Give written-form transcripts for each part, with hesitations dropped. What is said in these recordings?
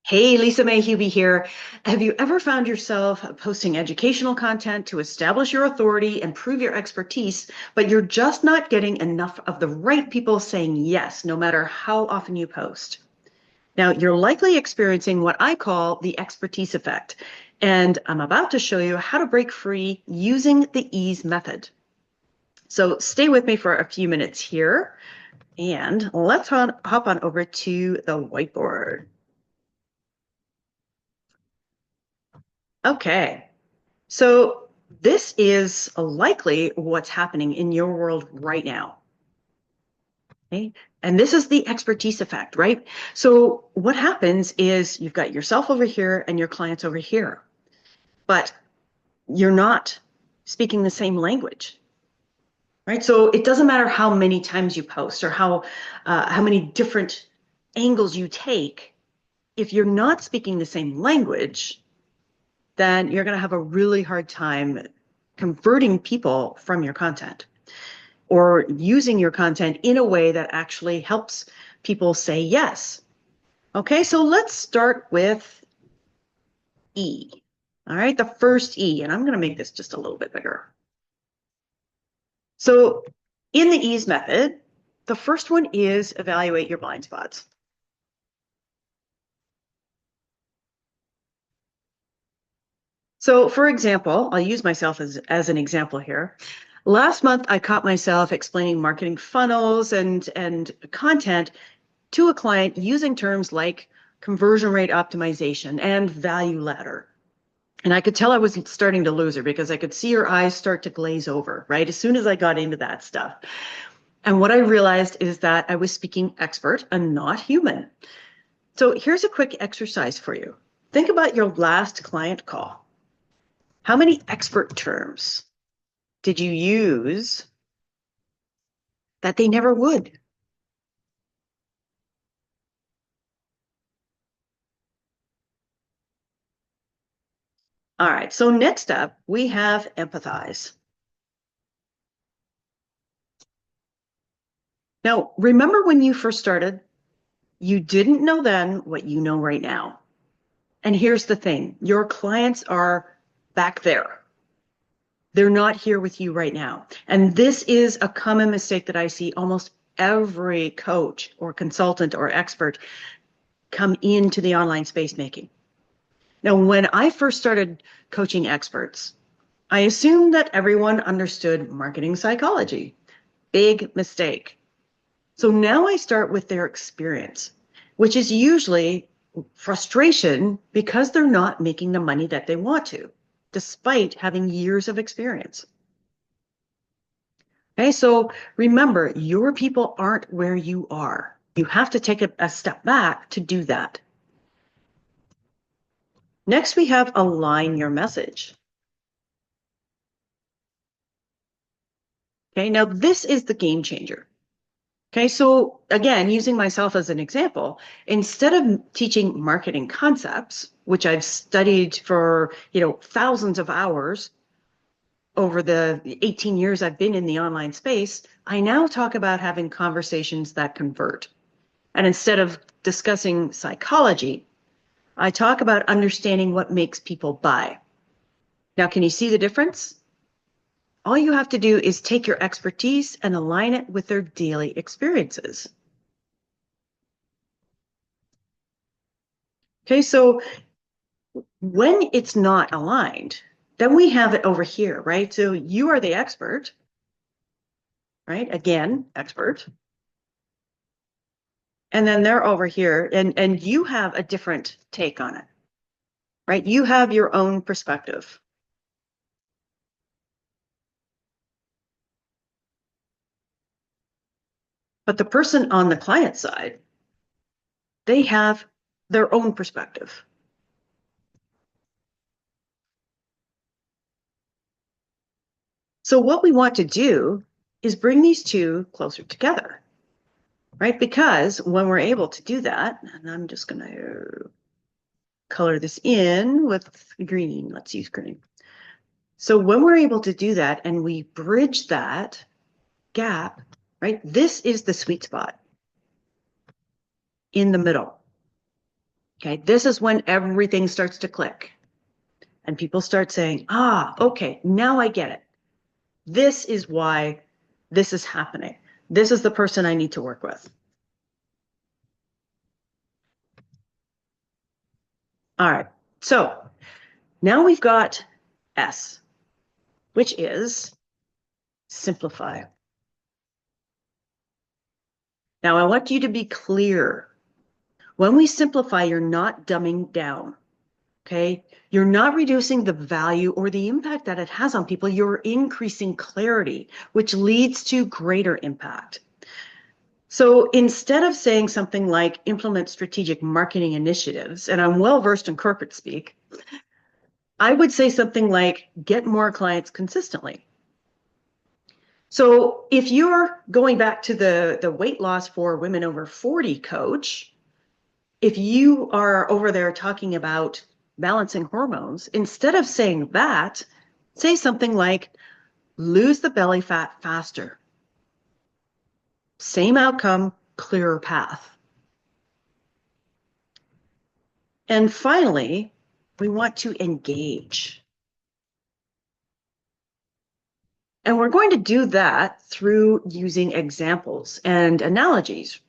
Hey, Lisa Mayhew here. Have you ever found yourself posting educational content to establish your authority and prove your expertise, but you're just not getting enough of the right people saying yes, no matter how often you post? Now, you're likely experiencing what I call the expertise effect, and I'm about to show you how to break free using the ease method. So stay with me for a few minutes here, and let's hop on over to the whiteboard. Okay. So this is likely what's happening in your world right now. Okay. And this is the expertise effect, right? So what happens is you've got yourself over here and your clients over here, but you're not speaking the same language, right? So it doesn't matter how many times you post or how many different angles you take. If you're not speaking the same language, then you're going to have a really hard time converting people from your content or using your content in a way that actually helps people say yes. Okay, so let's start with E. All right, the first E, and I'm going to make this just a little bit bigger. So in the ease method, the first one is evaluate your blind spots. So for example, I'll use myself as an example here. Last month, I caught myself explaining marketing funnels and content to a client using terms like conversion rate optimization and value ladder. And I could tell I was starting to lose her because I could see her eyes start to glaze over, right? As soon as I got into that stuff. And what I realized is that I was speaking expert and not human. So here's a quick exercise for you. Think about your last client call. How many expert terms did you use that they never would? All right, so next up, we have empathize. Now, remember when you first started, you didn't know then what you know right now. And here's the thing, your clients are back there. They're not here with you right now. And this is a common mistake that I see almost every coach or consultant or expert come into the online space making. Now, when I first started coaching experts, I assumed that everyone understood marketing psychology. Big mistake. So now I start with their experience, which is usually frustration because they're not making the money that they want to, despite having years of experience. Okay, so remember, your people aren't where you are. You have to take a step back to do that. Next, we have align your message. Okay, now this is the game changer. Okay, so again, using myself as an example, instead of teaching marketing concepts, which I've studied for, thousands of hours over the 18 years I've been in the online space, I now talk about having conversations that convert. And instead of discussing psychology, I talk about understanding what makes people buy. Now, can you see the difference? All you have to do is take your expertise and align it with their daily experiences. Okay, so when it's not aligned, then we have it over here, right? So you are the expert, right? Again, expert. And then they're over here and you have a different take on it, right? You have your own perspective. But the person on the client side, they have their own perspective. So what we want to do is bring these two closer together, right? Because when we're able to do that, and I'm just going to color this in with green, let's use green. So when we're able to do that and we bridge that gap, right? This is the sweet spot in the middle. Okay, this is when everything starts to click and people start saying, ah, okay, now I get it. This is why this is happening. This is the person I need to work with. All right, so now we've got S, which is simplify. Now I want you to be clear. When we simplify, you're not dumbing down, okay? You're not reducing the value or the impact that it has on people. You're increasing clarity, which leads to greater impact. So instead of saying something like implement strategic marketing initiatives, and I'm well versed in corporate speak, I would say something like get more clients consistently. So if you're going back to the weight loss for women over 40 coach, if you are over there talking about balancing hormones, instead of saying that, say something like lose the belly fat faster. Same outcome, clearer path. And finally, we want to engage. And we're going to do that through using examples and analogies.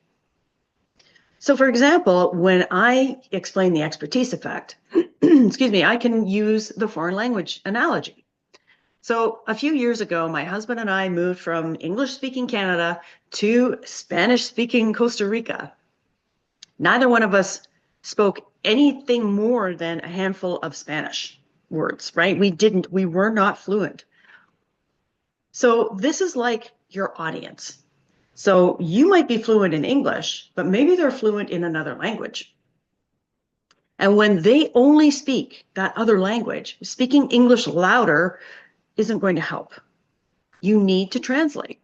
So for example, when I explain the expertise effect, excuse me, I can use the foreign language analogy. So a few years ago, my husband and I moved from English-speaking Canada to Spanish-speaking Costa Rica. Neither one of us spoke anything more than a handful of Spanish words, right? We were not fluent. So this is like your audience. So you might be fluent in English, but maybe they're fluent in another language. And when they only speak that other language, speaking English louder isn't going to help. You need to translate.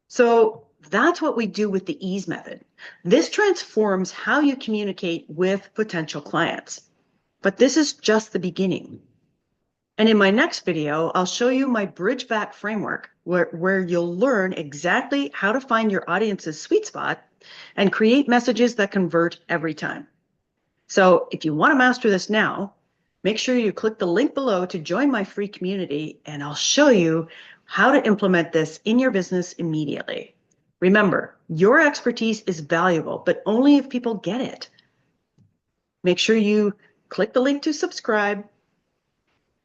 So that's what we do with the ease method. This transforms how you communicate with potential clients. But this is just the beginning. And in my next video, I'll show you my bridge back framework where you'll learn exactly how to find your audience's sweet spot and create messages that convert every time. So if you want to master this now, make sure you click the link below to join my free community, and I'll show you how to implement this in your business immediately. Remember, your expertise is valuable, but only if people get it. Make sure you click the link to subscribe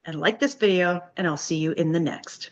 and like this video, and I'll see you in the next.